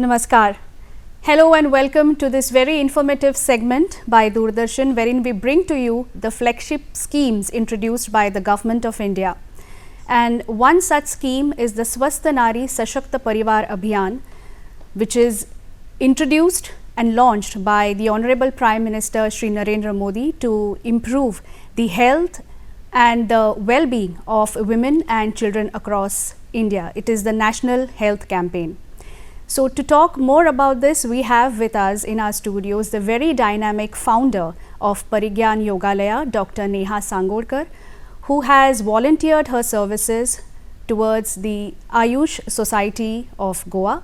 Namaskar. Hello and welcome to this very informative segment by Doordarshan, wherein we bring to you the flagship schemes introduced by the Government of India. And one such scheme is the Swasth Nari Sashakta Parivar Abhiyan, which is introduced and launched by the Honorable Prime Minister Shri Narendra Modi to improve the health and the well-being of women and children across India. It is the National Health Campaign. So to talk more about this, we have with us in our studios the very dynamic founder of Parigyan Yogalaya, Dr. Neha Sangorkar, who has volunteered her services towards the Ayush Society of Goa,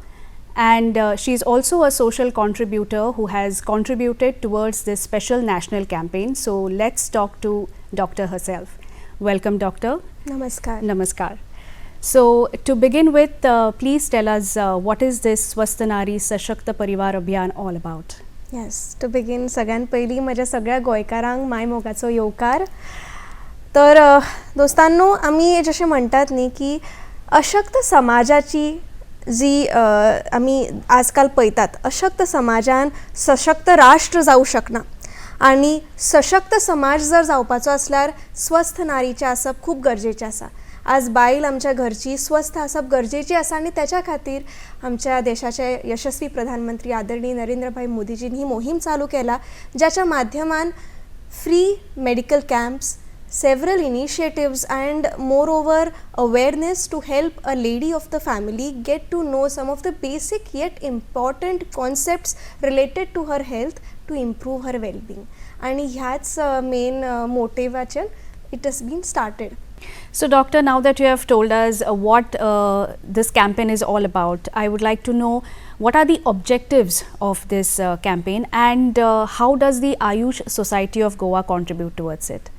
and she is also a social contributor who has contributed towards this special national campaign. So let's talk to Doctor herself. Welcome, Doctor. Namaskar. Namaskar. So to begin with, please tell us what is this Swasth Nari Sashakta Parivar Abhiyan all about? Yes, to begin, सगळ्यात पहिली माझ्या सगळ्या गोंयकारांक माय मोगाचो येवकार. तर दोस्तांनो, आम्ही जसे म्हणतात न्ही की अशक्त समाजाची जी आम्ही आजकाल पळयतात, अशक्त समाजान सशक्त राष्ट्र जावं शकना आणि सशक्त समाज जर जावपाचो असल्यार स्वस्थ नारीचे आसप खूप गरजेचें आसा. आज बायल आमच्या घरची स्वस्थ आसप गरजेची आसा आणि त्याच्या खातीर आमच्या देशाचे यशस्वी प्रधानमंत्री आदरणीय नरेंद्रभाई मोदीजींनी ही मोहीम चालू केला, ज्याच्या माध्यमान free medical camps, several initiatives and moreover awareness to help a lady of the family get to know some of the basic yet important concepts related to her health to improve her well-being. आणि ह्याच main motivation it has been started. So doctor, now that you have told us what this campaign is all about, I would like to know what are the objectives of this campaign and how does the Ayush Society of Goa contribute towards it?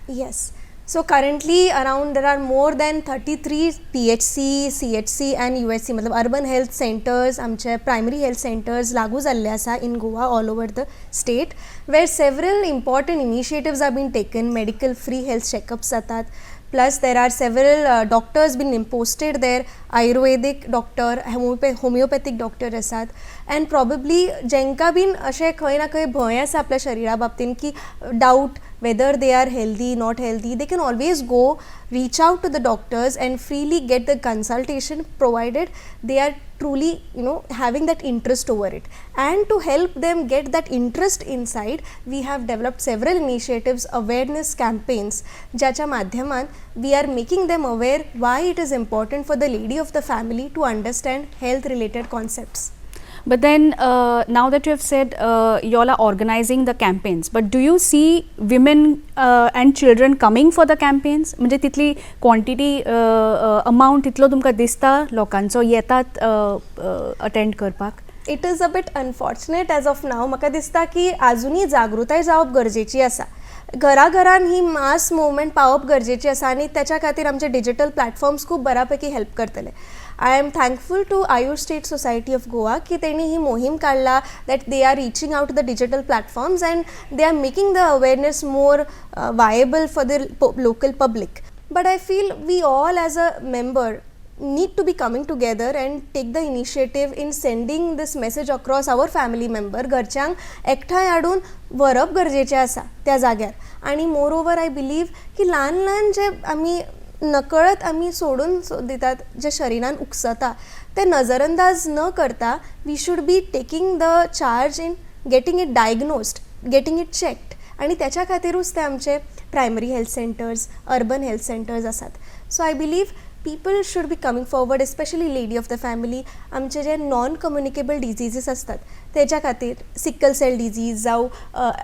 Yes. So currently around there are more than 33 PHC, CHC and UHC मतलब urban health centers, आमचे primary health centers लागू जाल्ले आसा in Goa all over the state, where several important initiatives are being taken. Medical free health checkups जातात. Plus there are several doctors been posted there, Ayurvedic doctor, homeopathic doctor आसात, and probably जेंका bin अशें खंय ना खंय भंय आसा आपल्या शरिरा बाबतीन की doubt whether they are healthy, not healthy, they can always go reach out to the doctors and freely get the consultation provided they are truly having that interest over it. And to help them get that interest inside, we have developed several initiatives, awareness campaigns, ज्याच्या माध्यमान we are making them aware why it is important for the lady of the family to understand health related concepts. But then now that you have said you all are organizing the campaigns, but do you see women and children coming for the campaigns? म्हणजे तितली quantity amount तितलो तुमकां दिसता लोकांचो येतात attend करपाक? It is a bit unfortunate as of now. म्हाका दिसता की आजुनी जागृताय जावप गरजेची आसा. घराघरान ही मास मुवमेंट पावप गरजेची आसा आणि त्याच्या खातीर आमचे डिजिटल प्लॅटफॉर्म्स खूप बऱ्यापैकी हेल्प करतले. I am thankful to Ayush state society of Goa की त्यांनी ही मोहीम काढला that they are reaching out the digital platforms and they are making the awareness more viable for the local public. But I feel we all as a member need to be coming together and take the initiative in sending this message across our family member. घरच्यांक एकठांय हाडून व्हरप गरजेचें आसा त्या जाग्यार. आणि more over I believe की ल्हान ल्हान जे आमी नकळत आमी सोडून दितात, जे शरिरान उकसता ते नजरअंदाज न करता we should be taking the charge in getting it diagnosed, getting it checked. आणि त्याच्या खातीरूच ते आमचे primary health centres, urban health centres आसात. So I believe people should be coming forward, especially lady of the family. आमचे जे non communicable डिजीजीस असतात त्याच्या खातीर सिकल सेल डिजीज जावं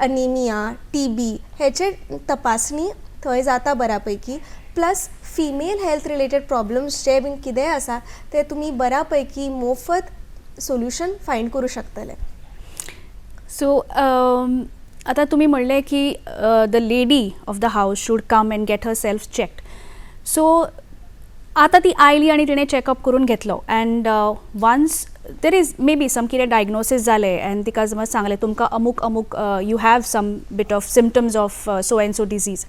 अनिमिया, TB हेचे तपासणी थंय जाता बऱ्यापैकी. Plus female health related problems जे बीन कितेंय आसा ते तुमी बऱ्यापैकी मोफत सोल्युशन फायंड करू शकतले. सो आता तुम्ही म्हणले की the lady of the house should come and get herself checked. So आता ती आयली आणि तिने चेकअप करून घेतलो and once there is maybe some कितें डायग्नोसीस जालें अँड तिका समज सांगलें तुमकां अमूक अमूक you have some bit of symptoms of so and so disease,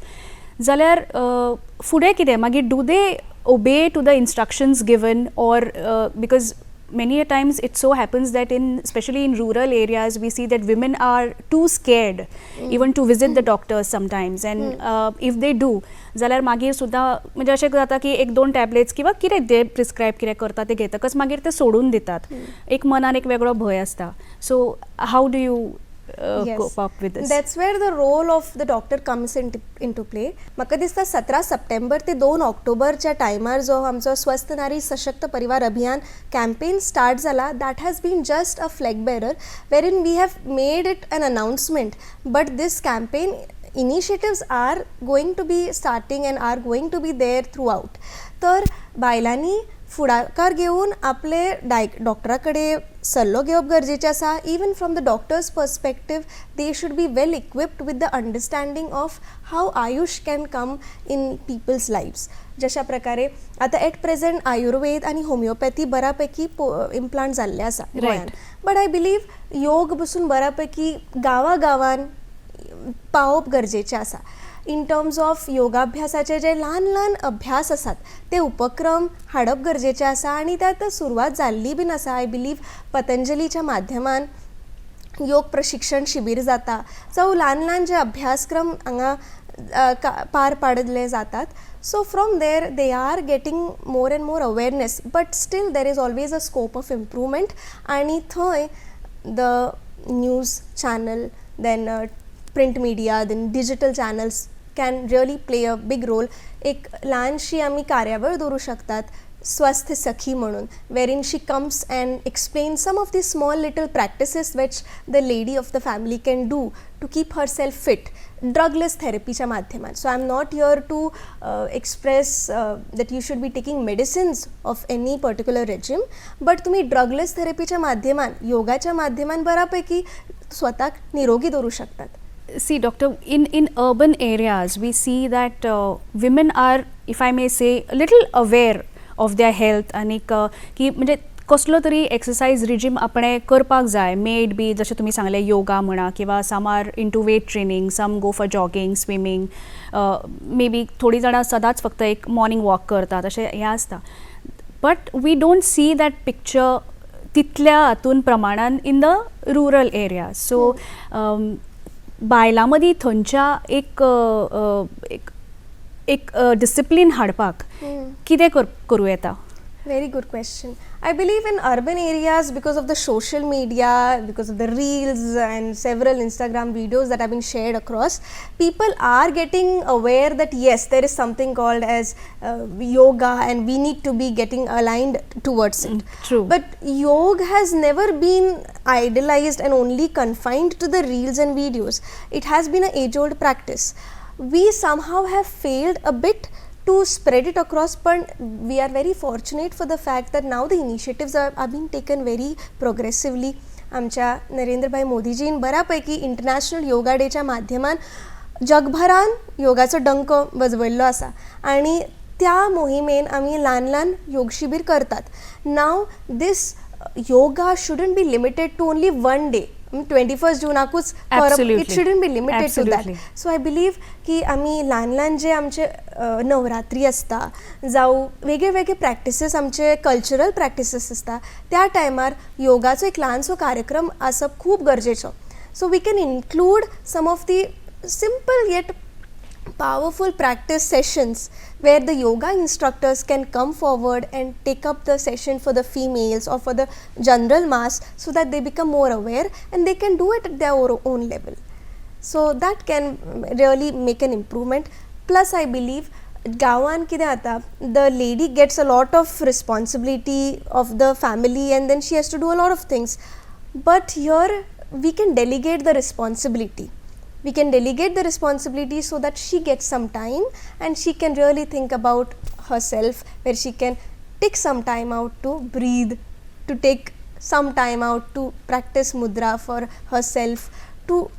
जाल्यार फुडें कितें मागीर do they obey to the instructions given or because many a times it so happens that especially in rural areas, we see that women are too scared even to visit the doctors sometimes, and if they do जाल्यार मागीर सुद्दां म्हणजे अशें जाता की एक दोन tablets किंवा कितें ते प्रिस्क्रायब कितें करता ते घेतकच मागीर ते सोडून दितात. एक मनान एक वेगळो भंय आसता. So how do you cope up with this? That's where the role of the doctor comes into play. म्हाका दिसता 17 सप्टेंबर ते 2 ऑक्टोबरच्या टायमार जो आमचो स्वस्थ नारी सशक्त परिवार अभियान कॅम्पेन स्टार्ट जाला, that has been just a flag bearer wherein we have made it an announcement, but this campaign initiatives are going to be starting and are going to be there throughout. तर बायलांनी फुडाकार घेवन आपले डॉक्टरा कडेन सल्लो घेवप गरजेचें आसा. Even from the doctor's perspective they should be well equipped with the understanding of how Ayush can come in people's lives. जशा प्रकारे आतां एट प्रेझेंट आयुर्वेद आणि होमिओपॅथी बऱ्यापैकी इम्प्लांट जाल्ले आसा गोंयान, बट आय बिलीव योग बसून बऱ्यापैकी गांवागांवान पावप गरजेचें आसा. इन टर्म्स ऑफ योगाभ्यासाचे जे ल्हान ल्हान अभ्यास आसात ते उपक्रम हाडप गरजेचे आसा, आणि त्यात सुरवात जाल्ली बीन आसा. आय बिलीव पतंजलीच्या माध्यमान योग प्रशिक्षण शिबीर जाता, जावं ल्हान ल्हान जे अभ्यासक्रम हांगा पार पाडले जातात. So from there they are getting more and more awareness, but still there is always a scope of improvement. आणि थंय the news channel, then print media, then digital channels can really play a big role. एक लहानशी आम्ही कार्यावळ दवरू शकतात स्वस्थ सखी म्हणून, wherein she comes and explains some of the small little practices which the lady of the family can do to keep herself fit. Drugless therapyच्या माध्यमात. So I'm not here to express that you should be taking medicines of any particular regime, but तुम्ही drugless therapyच्या माध्यमान, योगाच्या माध्यमान बऱ्यापैकी स्वतःक निरोगी दवरू शकतात. See, doctor, in urban areas we see that women are, if I may say, a little aware of their health, आणि की म्हणजे कसलो तरी एक्सरसाइज रिजीम आपणे करपाक जाय. मे इट बी जशें तुमी सांगलें योगा म्हणा, किंवा some are into weight training, some go for jogging, swimming, maybe थोडी जाणां सदांच फक्त एक मॉर्निंग वॉक करतात, अशें हें आसता. But we don't see that picture तितल्या हातून प्रमाणान in the rural area. So बायलां मदीं थंयच्या एक डिसिप्लीन हाडपाक कितें करूं येता? Very good question. I believe in urban areas, because of the social media, because of the reels and several Instagram videos that have been shared across, people are getting aware that yes, there is something called as yoga and we need to be getting aligned towards it. True. But yoga has never been idolized and only confined to the reels and videos. It has been an age-old practice. We somehow have failed a bit to spread it across, but we are very fortunate for the fact that now the initiatives are being taken very progressively. आमच्या नरेंद्रभाई मोदीजीन बऱ्यापैकी international yoga डेच्या माध्यमान जगभरान योगाचो डंक वाजवयल्लो आसा, आणि त्या मोहिमेन आमी ल्हान ल्हान योग शिबीर करतात. Now this yoga shouldn't be limited to only one day. 21st जुनाकूच करप, it shouldn't be limited to that. So I believe की आमी ल्हान ल्हान जे आमचे नवरात्री आसता, जावं वेगळे वेगळे प्रॅक्टिसीस, आमचे कल्चरल प्रॅक्टिसीस आसता, त्या टायमार योगाचो एक ल्हानसो कार्यक्रम आसप खूब गरजेचो. So we can include some of the simple yet powerful practice sessions where the yoga instructors can come forward and take up the session for the females or for the general mass, so that they become more aware and they can do it at their own level. So that can really make an improvement. Plus I believe गांवान कितें जाता, the lady gets a lot of responsibility of the family and then she has to do a lot of things, but here we can delegate the responsibility. We can delegate the responsibility so that she gets some time and she can really think about herself, where she can take some time out to breathe, to take some time out to practice mudra for herself, to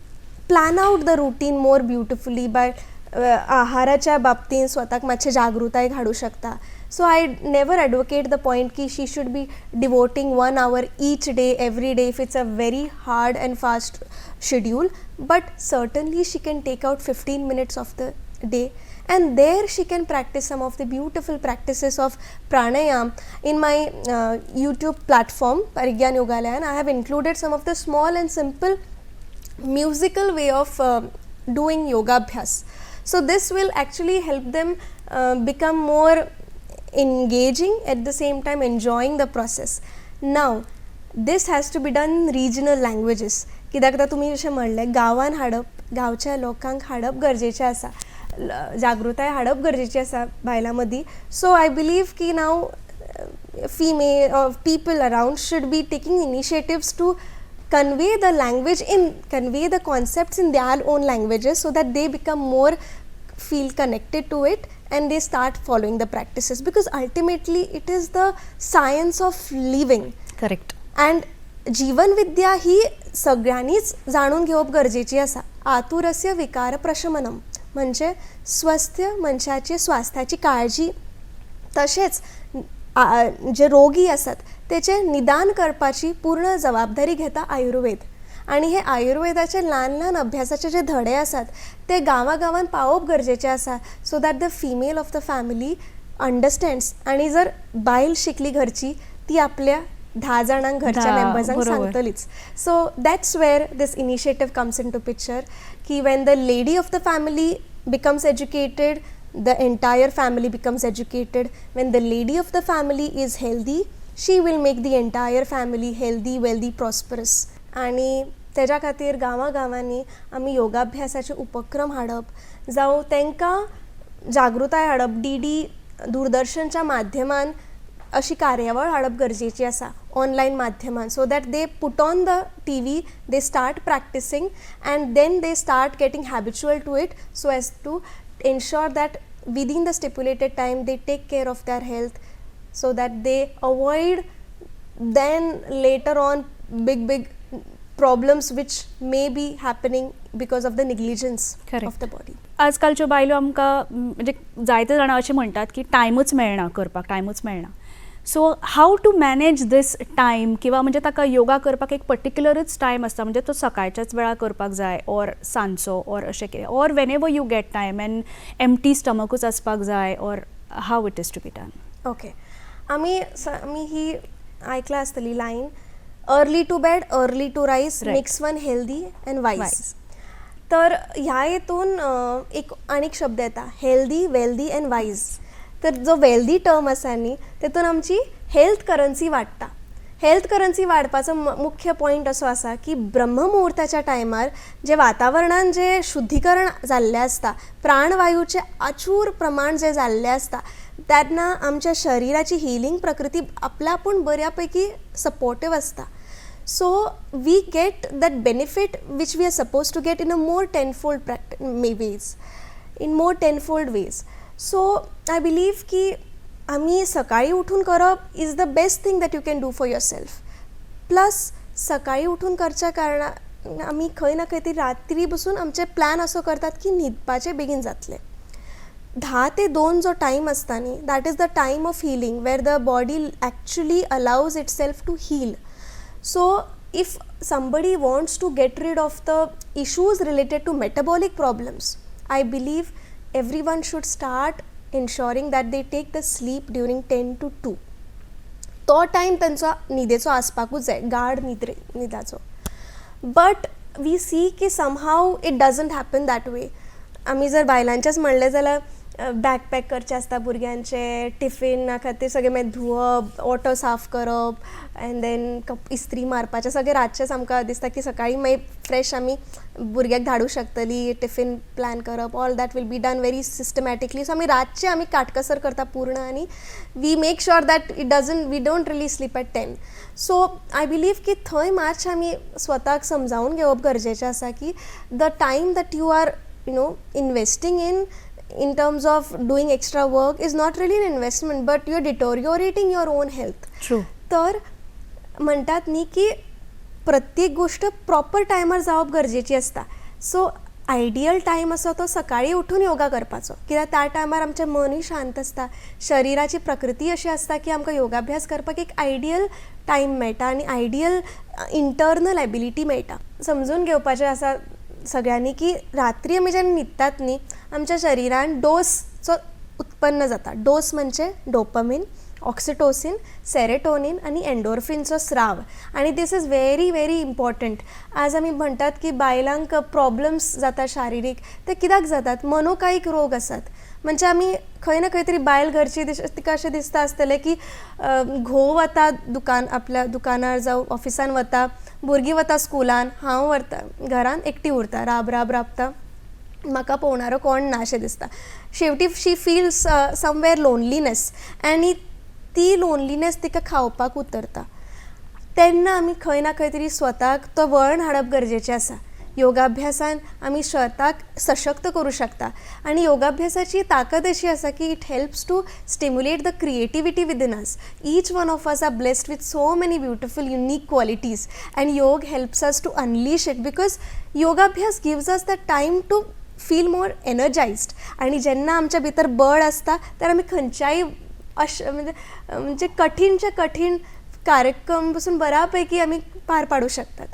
plan out the routine more beautifully by आहाराच्या बाबतीन स्वताक मातशें जागृताय हाडूं शकता. So I never advocate the point ki she should be devoting 1 hour each day, every day, if it's a very hard and fast schedule, but certainly she can take out 15 minutes of the day, and there she can practice some of the beautiful practices of pranayam. In my YouTube platform Parigyan Yogalaya, and I have included some of the small and simple musical way of doing yoga abhyas. So this will actually help them become more engaging, at the same time enjoying the process. Now this has to be done in regional languages. कित्याक आतां तुमी जशें म्हणलें गांवान हाडप, गांवच्या लोकांक हाडप गरजेचें आसा, जागृताय हाडप गरजेची आसा बायलां मदीं. सो आय बिलीव की नाव female or people around should be taking initiatives to convey the language convey the concepts in their own languages, so that they become more feel connected to it and they start following the practices, because ultimately it is the science of living. Correct. And जीवन विद्या ही सगळ्यांनीच जाणून घेवप गरजेची आसा. आतुरस्य विकार प्रशमनम म्हणजे स्वस्थ मनशाची स्वास्थ्याची काळजी, तशेंच जे रोगी आसात तेचे निदान करपाची पूर्ण जबाबदारी घेता आयुर्वेद. आणि हे आयुर्वेदाचे ल्हान ल्हान अभ्यासाचे जे धडे आसात ते गांवागांवान पावप गरजेचे आसा, so that the female of the family understands. आणि जर बायल शिकली घरची, ती आपल्या 10 जाणांक घरच्या मेंबर्सांक सांगतलीच. So that's where this initiative comes into picture, की when the lady of the family becomes educated, the entire family becomes educated. When the lady of the family is healthy, she will make the entire family healthy, wealthy, prosperous. आणि तेज्या खातीर गांवांनी आमी योगाभ्यासाचे उपक्रम हाडप, जावं तांकां जागृताय हाडप. DD दूरदर्शनच्या माध्यमान अशी कार्यावळ हाडप गरजेची आसा ऑनलायन माध्यमान, so that they put on the TV, they start practising and then they start getting habitual to it, so as to ensure that within the stipulated time they take care of their health, so that they avoid then later on big problems which may be happening because of the negligence of the body. आजकालच्यो बायलो आमकां म्हणजे जायते जाणां अशें म्हणटात की टायमूच मेळना करपाक, टायमूच मेळना. So how to manage this time, किंवा म्हणजे ताका योगा करपाक एक पर्टिक्युलरच टायम आसता, म्हणजे तो सकाळच्याच वेळार करपाक जाय, ऑर सांजचो, ऑर अशें कितें, or whenever you get time and empty स्टमकूच आसपाक जाय, or how it is to be done? Okay, आमी ही आयकला आसतली line, early to bed early to rise makes one healthy and wise. तर ह्या हेतून एक आनीक शब्द येता, हेल्दी, वेल्दी अँड वायज. तर जो वेल्दी टर्म आसा न्ही, तेतून आमची हेल्थ करन्सी वाडटा. हेल्थ करन्सी वाडपाचो मुख्य पॉयंट असो आसा की ब्रह्ममुहूर्ताच्या टायमार जे वातावरणान जे शुद्धीकरण जाल्लें आसता, प्राणवायूचे आचूर प्रमाण जे जाल्लें आसता, तेन्ना आमच्या शरिराची हिलींग प्रकृती आपल्या आपूण बऱ्यापैकी सपोर्टीव आसता. So we get that benefit which we are suppose to get in a more tenfold ways. So I believe की आमी सकाळी उठून करप is the best thing that you can do for yourself. Plus सकाळी उठून करच्या कारणान आमी खंय ना खंय तरी रात्री बसून आमचे प्लॅन असो करतात की न्हिदपाचें बेगीन जातलें. 10 ते 2 जो टायम आसता न्ही, that is the time of healing, where the body actually allows itself to heal. So if somebody wants to get rid of the issues related to metabolic problems, I believe everyone should start ensuring that they take the sleep during 10 to 2. तो time तांचो न्हिदेचो आसपाकूच जाय, गाढ न्हिदाचो. But we C की somehow it doesn't happen that way. आमी जर बायलांचेंच म्हणलें जाल्यार bag pack करचें आसता भुरग्यांचे, टिफिना खातीर सगळें मागीर धुवप, ओटो साफ करप, एंड देन इस्त्री मारपाचें, सगळें रातचेंच आमकां दिसता की सकाळीं मागीर फ्रेश आमी भुरग्याक धाडूंक शकतली, टिफिन प्लॅन करप, all that will be done very systematically. So आमी रातचें आमी काटकसर करता पूर्ण, आनी we make sure that we don't really sleep at 10. So I believe की थंय मातशें आमी स्वताक समजावून घेवप गरजेचें आसा की the time that you are investing in terms of doing extra work is not really an investment, but you're deteriorating your own health. True. तर म्हणटात न्ही की प्रत्येक गोष्ट प्रॉपर टायमार जावप गरजेची आसता. सो आयडियल टायम असो तो सकाळी उठून योगा करपाचो, कित्याक त्या टायमार आमचें मनूय शांत आसता, शरिराची प्रकृती अशी आसता की आमकां योगाभ्यास करपाक एक आयडियल टायम मेळटा आनी आयडियल इंटर्नल एबिलिटी मेळटा. समजून घेवपाचें आसा सगळ्यांनी की रात्री आमी जेन्ना न्हिदतात न्ही, आमच्या शरिरान डोसचो उत्पन्न जाता. डोस म्हणजे डोपामीन, ऑक्सिटोसिन, सेरेटोनिन आणि एंडोर्फिनचो स्राव. आणि दिस इज व्हेरी व्हेरी इम्पॉर्टंट. आज आमी म्हणटात की बायलांक प्रॉब्लम्स जाता शारिरीक, ते कित्याक जातात? मनोकायिक रोग आसात. म्हणजे आमी खंय ना खंय तरी बायल घरची तिका अशें दिसता आसतलें की घोव वता आपल्या दुकानार जावं ऑफिसान वता, भुरगीं वता स्कुलान, हांव वरता घरान एकटी उरता, राबता, म्हाका पळोवणारो कोण ना अशें दिसता. शेवटी शी फील्स समवेअर लोनलीनेस आनी ती लोनलीनेस तिका खावपाक उतरता. तेन्ना आमी खंय ना खंय तरी स्वताक तो वळण हाडप गरजेचें आसा. योगाभ्यासान आमी स्वताक सशक्त करूं शकता. आनी योगाभ्यासाची ताकद अशी आसा की it helps to stimulate the creativity within us. Each one of us are blessed with so many beautiful unique qualities and yoga helps us to unleash it, because योगाभ्यास gives us the time to feel more energised. आणि जेन्ना आमच्या भितर बळ आसता तर आमी खंयच्याय म्हणजे कठीणचे कठीण कार्यक्रम पासून बऱ्यापैकी आमी पार पाडू शकतात.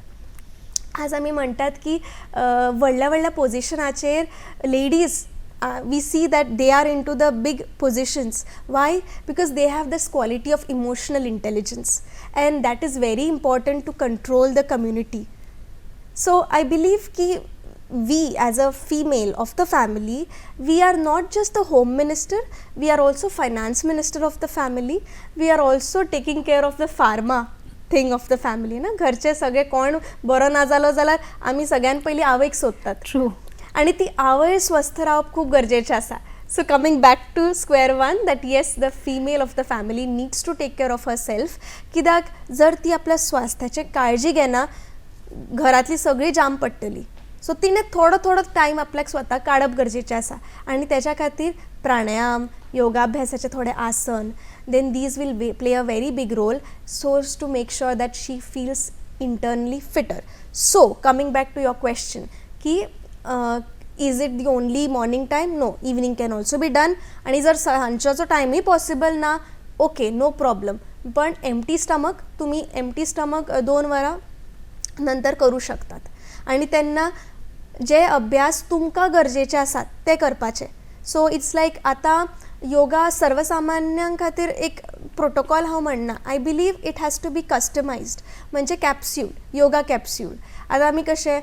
आज आमी म्हणटात की व्हडल्या व्हडल्या पोजिशनाचेर ladies we see that they are into the big positions. Why? Because they have this quality of emotional intelligence and that is very important to control the community. So I believe की we as a female of the family, we are not just the home minister, we are also finance minister of the family, we are also taking care of the pharma thing of the family. ना घरचे सगळे कोण बरो ना जालो जाल्यार आमी सगळ्यान पयलीं आवयक सोदतात. ट्रू. आणि ती आवय स्वस्थ रावप खूब गरजेचें आसा. So coming back to square one, that yes the female of the family needs to take care of herself. कित्याक जर ती आपल्या स्वास्थ्याची काळजी घेना घरातली सगळी जाम पडटली. सो तिणें थोडो टायम आपल्याक स्वताक काडप गरजेचें आसा. आनी तेच्या खातीर प्राणायाम, योगाभ्यासाचे थोडे आसन, then these will play a very big role so as to make sure that she feels internally fitter. So coming back to your question की is it the only morning time? No, evening can also be done. आणि जर सांजचो टायमूय possible ना, okay, no problem. पण empty stomach तुमी 2 वरां नंतर करू शकतात. आणि तेन्ना जे अभ्यास तुमकां गरजेचे आसात ते करपाचे. सो इट्स लायक आतां योगा सर्वसामान्यां खातीर एक प्रोटोकॉल हांव म्हणना. I believe it has to be customized. म्हणजे कॅप्स्यूल, योगा कॅप्स्यूल. आतां आमी कशें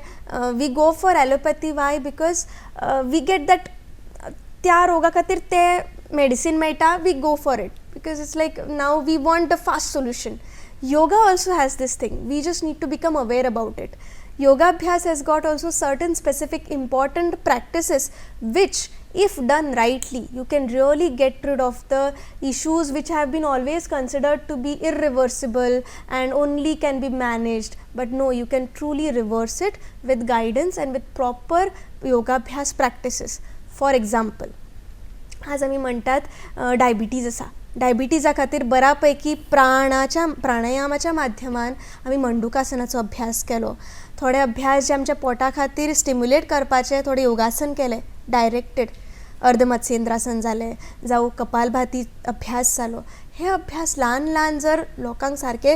we go for allopathy. Why? Because we get that त्या रोगा खातीर ते मेडिसीन मेळटा, we go for it because it's like now we want the fast solution. Yoga also has this thing. We just need to become aware about it. Yoga Abhyas has got also certain specific important practices which, if done rightly, you can really get rid of the issues which have been always considered to be irreversible and only can be managed. But no, you can truly reverse it with guidance and with proper Yoga Abhyas practices. For example, आज आमी म्हणटात diabetes आसा. डायबिटीजा खातीर बऱ्यापैकी प्राणायामाच्या माध्यमान आमी मंडूकासनाचो अभ्यास केलो. थोडे अभ्यास जे आमच्या पोटा खातीर स्टिम्युलेट करपाचे थोडे योगासन केले डायरेक्टेड. अर्धमत्स्येंद्रासन जालें जावं कपालभाती अभ्यास जालो. हे अभ्यास ल्हान जर लोकांक सारके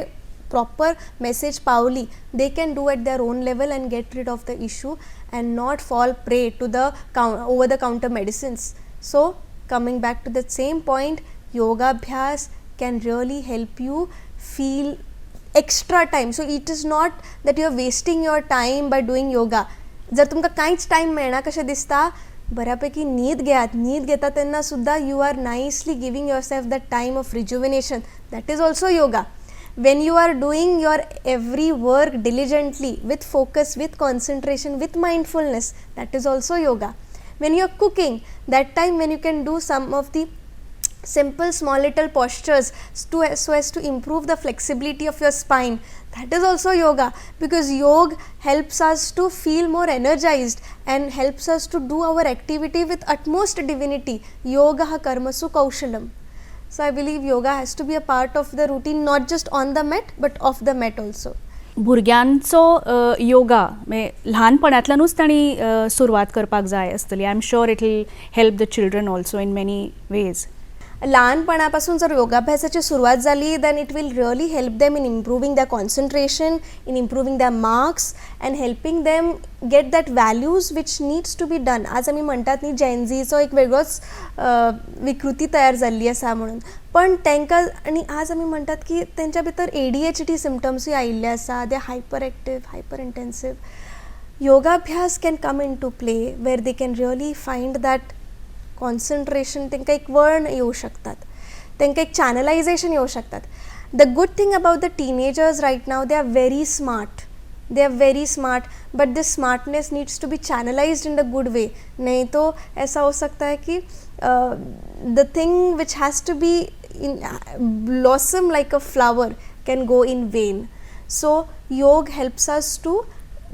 प्रॉपर मेसेज पावली, they can do it their own level and get rid of the issue and not fall prey to the over the counter medicines. So coming back to the same point, yoga abhyas can really help you feel extra time. So it is not that you are wasting your time by doing yoga. जर तुमकां कांयच time मेळना कशें दिसता, बऱ्यापैकी न्हीद घेयात. न्हीद घेता तेन्ना सुद्दां you are nicely giving yourself that time of rejuvenation. That is also yoga. When you are doing your every work diligently, with focus, with concentration, with mindfulness, that is also yoga. When you are cooking, that time when you can do some of the simple small little postures so as to improve the flexibility of your spine, that is also yoga, because yoga helps us to feel more energized and helps us to do our activity with utmost divinity. Yoga karmasu kaushalam. So I believe yoga has to be a part of the routine, not just on the mat but off the mat also. भुरग्यांचो योगा म्हणजे ल्हानपणांतल्यानूच तांणी सुरवात करपाक जाय आसतली. I am sure it will help the children also in many ways. लहानपणापासून जर योगाभ्यासाची सुरुवात झाली then it will really help them in improving the concentration, in improving the marks and helping them get that values which needs to be done. आज आमी म्हणटात न्ही जेनझीचो एक वेगळोच विकृती तयार जाल्ली आसा म्हणून, पण तांकां आनी आज आमी म्हणटात की तेंच्या भितर ADHD सिम्पटम्सूय आयिल्ले आसा, they hyper active, hyper intensive. योगाभ्यास can come into play where they can really find that concentration, तांकां एक वळण येवं शकतात, तांकां एक चॅनलायझेशन येवं शकतात. The good thing about the teenagers right now, they are very smart, they are very smart, but this smartness needs to be channelized in a good way. नहीं तो ऐसा हो सकता है कि the thing which has to be in blossom like a flower can go in vain. So yoga helps us to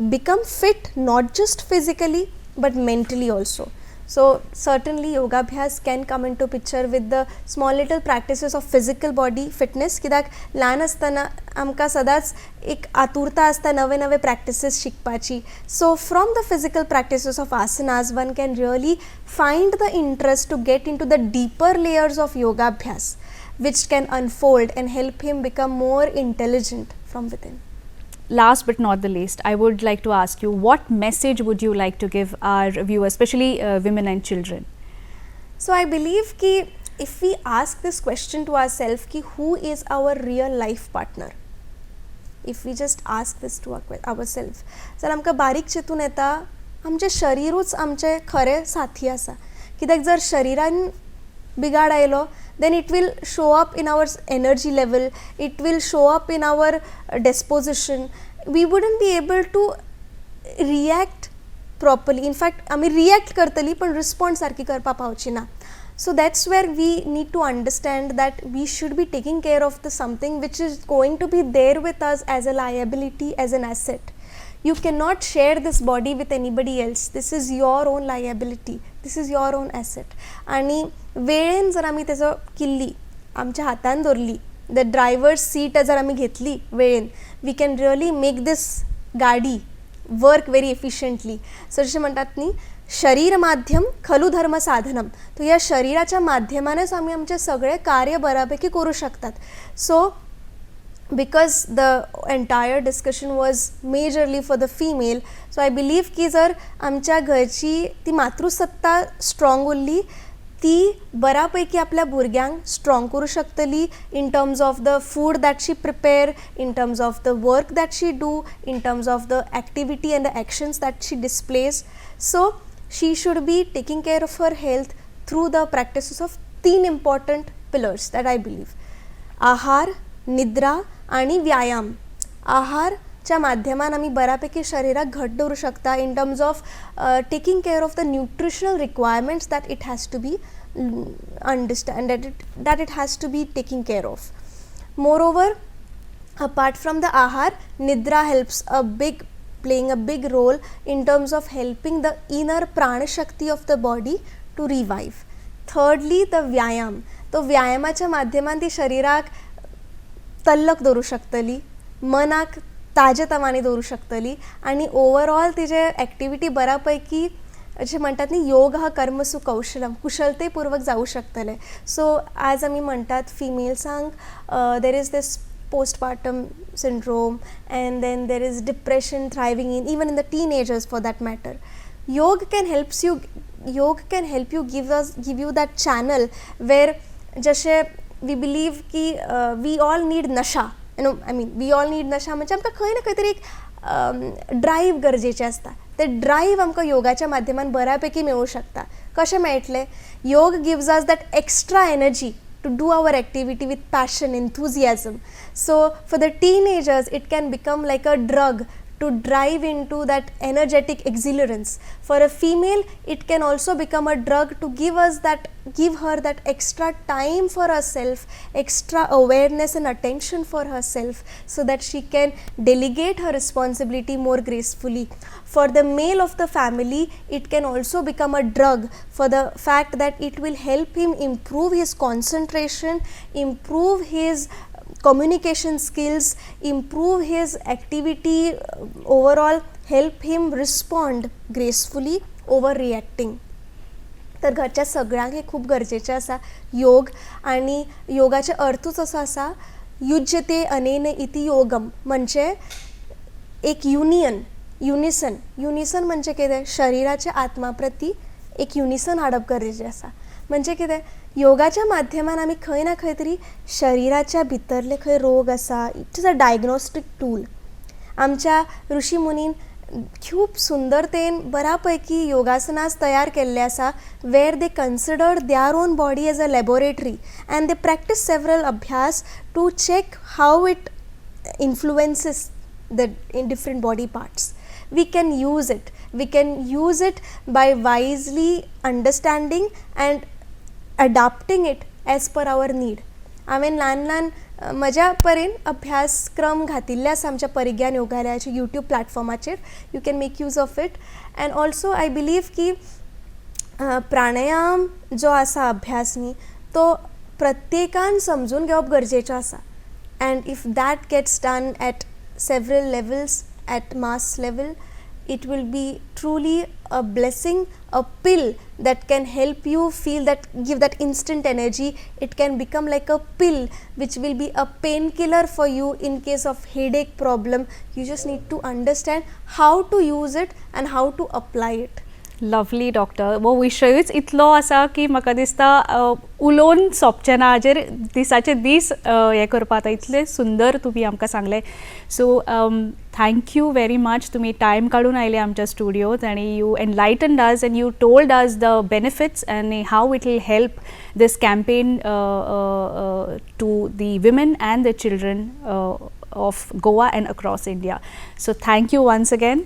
become fit, not just physically but mentally also. So certainly yoga abhyas can come into picture with the small little practices of physical body fitness. कित्याक ल्हान आसतना आमकां सदांच एक आतुरता आसता नवे नवे practices शिकपाची. So from the physical practices of asanas one can really find the interest to get into the deeper layers of yoga abhyas which can unfold and help him become more intelligent from within. Last but not the least, I would like to ask you, what message would you like to give our viewers, especially women and children? So I believe ki if we ask this question to ourselves ki who is our real life partner, if we just ask this to ourselves, तर आमकां बारीक चिंतून येता आमचें शरीरूच आमचें खरें साथी आसा. कित्याक जर शरिरान बिगाड आयलो then it will show up in our energy level, it will show up in our disposition. We wouldn't be able to react properly. In fact आमी react करतली पण respond सारकी करपा पावची ना. So that's where we need to understand that we should be taking care of the something which is going to be there with us as a liability, as an asset. You cannot share this body with anybody else. This is your own liability, this is your own asset. आणि वेळेन जर आमी तेजो किल्ली आमच्या हातान दवरली, the drivers seat जर आमी घेतली वेळेन, वी कॅन रिअली मेक दीस गाडी वर्क व्हेरी एफिशियंटली. सो जशें म्हणटात न्ही, शरीर माध्यम खलु धर्म साधनम, तो ह्या शरीराच्या माध्यमानच आमी आमचे सगळे कार्य बऱ्यापैकी करू शकतात. So because the entire discussion was majorly for the female, so I believe की जर आमच्या घरची ती मातृसत्ता स्ट्रॉंग उरली, ती बऱ्यापैकी आपल्या भुरग्यांक स्ट्रॉंग करू शकतली in terms of the food that she prepare, in terms of the work that she do, in terms of the activity and the actions that she displays. So she should be taking care of her health through the practices of 3 important pillars that I believe: आहार, निद्रा आणि व्यायाम. आहारच्या माध्यमान आम्ही बऱ्यापैकी शरीराक घट दवरू शकता in terms of taking care of the nutritional requirements that it has to be understand, that it has to be taking care of. Moreover, apart from the ahar, nidra helps playing a big role in terms of helping the inner prana shakti of the body to revive. Thirdly, the vyayam. तो व्यायामाच्या माध्यमान ती शरीराक तल्लक दवरू शकतली, मनाक ताजेतवानी दवरू शकतली आणि overall तिचे activity बऱ्यापैकी अशें म्हणटात न्ही, योग हा कर्मसु कौशलम, कुशलतेपूर्वक जाऊ शकतले. सो आज आमी म्हणटात फिमेल्सांक there is this postpartum syndrome and then there is depression thriving in even in the teenagers for that matter. Yoga can help you give you that channel where जशे we believe की we all need nasha, we all need nasha म्हणजे आमकां खंय ना खंय तरी एक drive गरजेचें आसता. ते ड्रायव्ह आमकां योगाच्या माध्यमान बऱ्यापैकी मेळूं शकता. कशें मेळटलें? योग gives us that extra energy to do our activity with passion, enthusiasm. So for the teenagers it can become like a drug to drive into that energetic exhilarance. For a female it can also become a drug to give her that extra time for herself, extra awareness and attention for herself, so that she can delegate her responsibility more gracefully. For the male of the family it can also become a drug for the fact that it will help him improve his concentration, improve his communication skills, improve his activity, overall help him respond gracefully over reacting. तर घरच्या सगळ्यांक हे खूप गरजेचें आसा योग. आनी योगाचे अर्थूच असो आसा युज्यते अनेन इति योगम, म्हणजे एक युनिसन म्हणजे कितें, शरिराच्या आत्मा प्रती एक युनिसन हाडप गरजेचें आसा. म्हणजे कितें, योगाच्या माध्यमान आमी खंय ना खंय तरी शरिराच्या भितरले खंय रोग आसा, it is a diagnostic tool. आमच्या ऋषी मुनीन खूब सुंदरतेन बऱ्या पैकी योगासनास तयार केल्ले आसा, where they considered their own body as a laboratory and they practise several अभ्यास to check how it influences the in different body parts. We can use it by wisely understanding and adapting it as per our need. हांवें ल्हान म्हज्या परेन अभ्यासक्रम घातिल्ले आसा आमच्या परिज्ञान योगालयाच्या यूट्यूब प्लॅटफॉर्माचेर. You can make use of it. And also I believe की प्राणायाम जो आसा अभ्यास न्ही, तो प्रत्येकान समजून घेवप गरजेचो आसा. And if that gets done at several levels, at mass level, it will be truly a blessing, a pill that can help you feel that, give that instant energy. It can become like a pill which will be a painkiller for you in case of headache problem. You just need to understand how to use it and how to apply it. Lovely doctor. वो विशयूच इतलो आसा की म्हाका दिसता उलोवन सोंपचें ना, हाजेर दिसाचे दीस हें करपा जाता. इतलें सुंदर तुमी आमकां सांगलें. So thank you very much. तुमी टायम काडून आयले आमच्या स्टुडियोत आनी you enlightened us and you told us the benefits आनी how it will help this campaign to the women and the children of Goa and across India. So thank you once again.